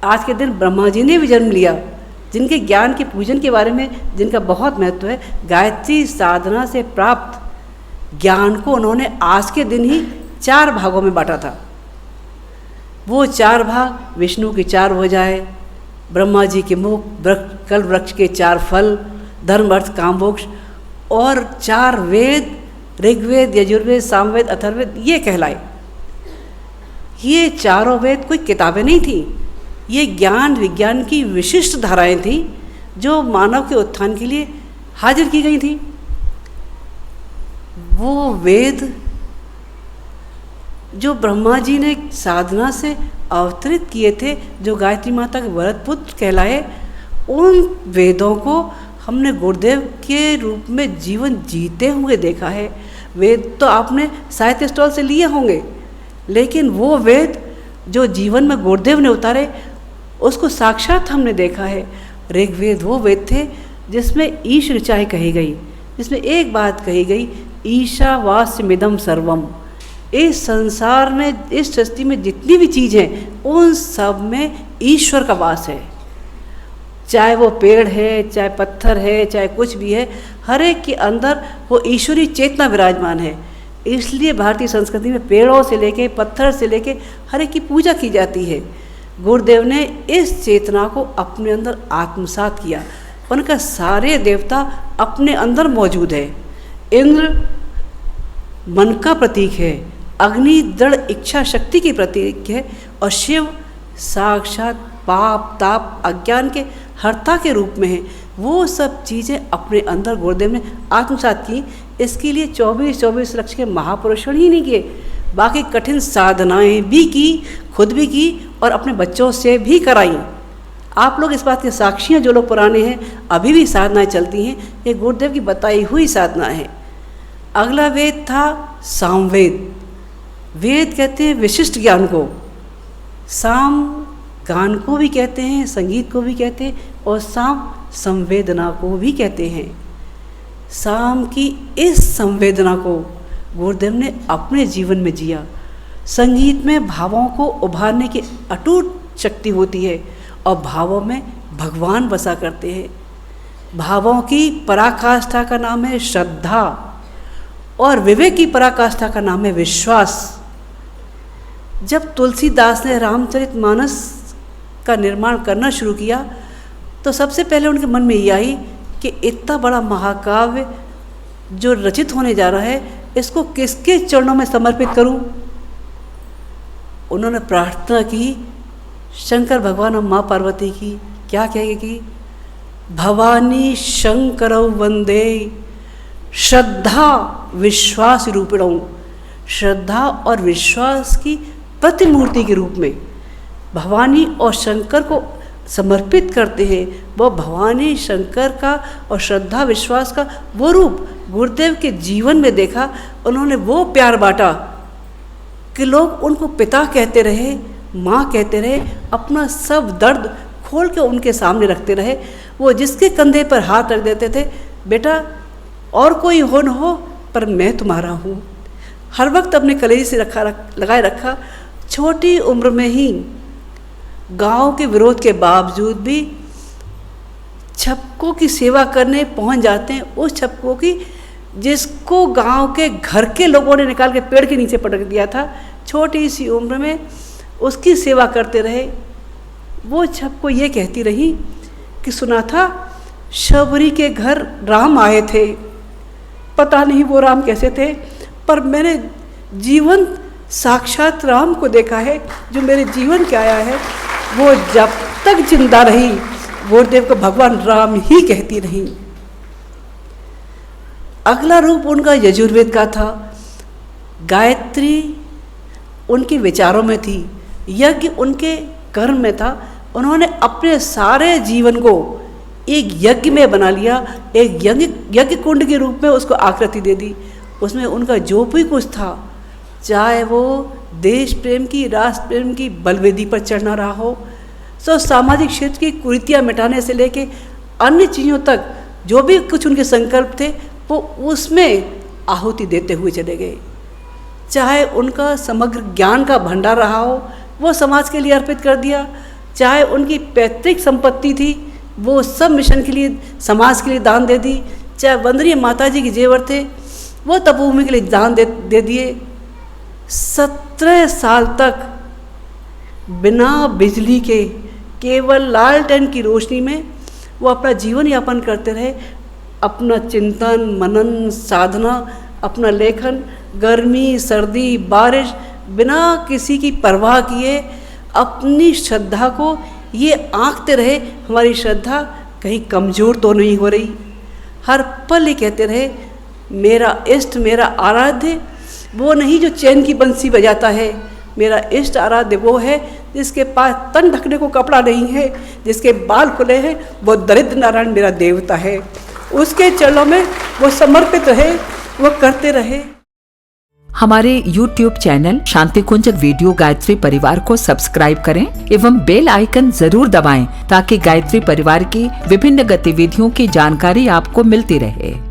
आज के दिन ब्रह्मा जी ने भी जन्म लिया, जिनके ज्ञान के पूजन के बारे में जिनका बहुत महत्व है। गायत्री साधना से प्राप्त ज्ञान को उन्होंने आज के दिन ही 4 भागों में बांटा था। वो 4 भाग विष्णु की 4 भुजाएं, ब्रह्मा जी के मुख, कल्प वृक्ष के 4 फल, धर्म अर्थ काम मोक्ष, और 4 वेद, ऋग्वेद, यजुर्वेद, सामवेद, अथर्ववेद, ये कहलाए। ये चारों वेद कोई किताबें नहीं थी, ये ज्ञान विज्ञान की विशिष्ट धाराएं थी जो मानव के उत्थान के लिए हाजिर की गई थी। वो वेद जो ब्रह्मा जी ने साधना से अवतरित किए थे, जो गायत्री माता के वरद पुत्र कहलाए, उन वेदों को हमने गुरुदेव के रूप में जीवन जीते हुए देखा है। वेद तो आपने साहित्य स्टॉल से लिए होंगे, लेकिन वो वेद जो जीवन में गुरुदेव ने उतारे, उसको साक्षात हमने देखा है। ऋग्वेद वो वेद थे जिसमें ईश ऋचाएँ कही गई, जिसमें एक बात कही गई, ईशावास्यमिदं सर्वम। इस संसार में, इस सृष्टि में जितनी भी चीज़ हैं, उन सब में ईश्वर का वास है। चाहे वो पेड़ है, चाहे पत्थर है, चाहे कुछ भी है, हर एक के अंदर वो ईश्वरी चेतना विराजमान है। इसलिए भारतीय संस्कृति में पेड़ों से लेके, पत्थर से लेके हर एक की पूजा की जाती है। गुरुदेव ने इस चेतना को अपने अंदर आत्मसात किया। उनका सारे देवता अपने अंदर मौजूद है। इंद्र मन का प्रतीक है, अग्नि दृढ़ इच्छा शक्ति की प्रतीक है, और शिव साक्षात पाप ताप अज्ञान के हर्ता के रूप में है। वो सब चीज़ें अपने अंदर गुरुदेव ने आत्मसात की। इसके लिए 24 लक्ष के महापुरुषों ही नहीं किए, बाकी कठिन साधनाएं भी की, खुद भी की और अपने बच्चों से भी कराई। आप लोग इस बात के साक्षी हैं, जो लोग पुराने हैं, अभी भी साधनाएं चलती हैं। ये गुरुदेव की बताई हुई साधना है। अगला वेद था सामवेद। वेद कहते हैं विशिष्ट ज्ञान को, साम गान को भी कहते हैं, संगीत को भी कहते हैं, और साम संवेदना को भी कहते हैं। साम की इस संवेदना को गुरुदेव ने अपने जीवन में जिया। संगीत में भावों को उभारने की अटूट शक्ति होती है, और भावों में भगवान बसा करते हैं। भावों की पराकाष्ठा का नाम है श्रद्धा, और विवेक की पराकाष्ठा का नाम है विश्वास। जब तुलसीदास ने रामचरितमानस का निर्माण करना शुरू किया, तो सबसे पहले उनके मन में ये आई कि इतना बड़ा महाकाव्य जो रचित होने जा रहा है, इसको किसके चरणों में समर्पित करूं? उन्होंने प्रार्थना की शंकर भगवान और माँ पार्वती की। क्या कहेगी कि भवानी शंकरौ वंदे श्रद्धा विश्वास रूपिणौ। श्रद्धा और विश्वास की प्रतिमूर्ति के रूप में भवानी और शंकर को समर्पित करते हैं। वो भवानी शंकर का और श्रद्धा विश्वास का वो रूप गुरुदेव के जीवन में देखा। उन्होंने वो प्यार बांटा कि लोग उनको पिता कहते रहे, माँ कहते रहे, अपना सब दर्द खोल के उनके सामने रखते रहे। वो जिसके कंधे पर हाथ रख देते थे, बेटा और कोई हो न हो पर मैं तुम्हारा हूँ, हर वक्त अपने कलेजे से लगाए रखा। छोटी उम्र में ही गांव के विरोध के बावजूद भी छपकों की सेवा करने पहुंच जाते हैं। उस छपकों की जिसको गांव के घर के लोगों ने निकाल के पेड़ के नीचे पटक दिया था, छोटी सी उम्र में उसकी सेवा करते रहे। वो छपको ये कहती रही कि सुना था शबरी के घर राम आए थे, पता नहीं वो राम कैसे थे, पर मैंने जीवन साक्षात राम को देखा है जो मेरे जीवन के आया है। वो जब तक जिंदा रही गुरुदेव को भगवान राम ही कहती रही। अगला रूप उनका यजुर्वेद का था। गायत्री उनके विचारों में थी, यज्ञ उनके कर्म में था। उन्होंने अपने सारे जीवन को एक यज्ञ में बना लिया, एक यज्ञ कुंड के रूप में उसको आकृति दे दी। उसमें उनका जो भी कुछ था, चाहे वो देश प्रेम की, राष्ट्र प्रेम की बलवेदी पर चढ़ना रहा हो, तो सामाजिक क्षेत्र की कुरीतियाँ मिटाने से लेके अन्य चीज़ों तक जो भी कुछ उनके संकल्प थे, वो उसमें आहुति देते हुए चले गए। चाहे उनका समग्र ज्ञान का भंडार रहा हो, वो समाज के लिए अर्पित कर दिया। चाहे उनकी पैतृक संपत्ति थी वो सब मिशन के लिए, समाज के लिए दान दे दी, चाहे वंदनीय माता जी के जेवर थे वो तपोभूमि के लिए दान दे दिए। 17 साल तक बिना बिजली के केवल लालटेन की रोशनी में वो अपना जीवन यापन करते रहे। अपना चिंतन, मनन, साधना, अपना लेखन, गर्मी, सर्दी, बारिश, बिना किसी की परवाह किए अपनी श्रद्धा को ये आंकते रहे, हमारी श्रद्धा कहीं कमज़ोर तो नहीं हो रही। हर पल ये कहते रहे, मेरा इष्ट, मेरा आराध्य वो नहीं जो चैन की बंसी बजाता है, मेरा इष्ट आराध्य वो है जिसके पास तन ढकने को कपड़ा नहीं है, जिसके बाल खुले हैं, वो दरिद्र नारायण मेरा देवता है। उसके चरणों में वो समर्पित रहे, वो करते रहे। हमारे YouTube चैनल शांति कुंज वीडियो गायत्री परिवार को सब्सक्राइब करें एवं बेल आइकन जरूर दबाएं ताकि गायत्री परिवार की विभिन्न गतिविधियों की जानकारी आपको मिलती रहे।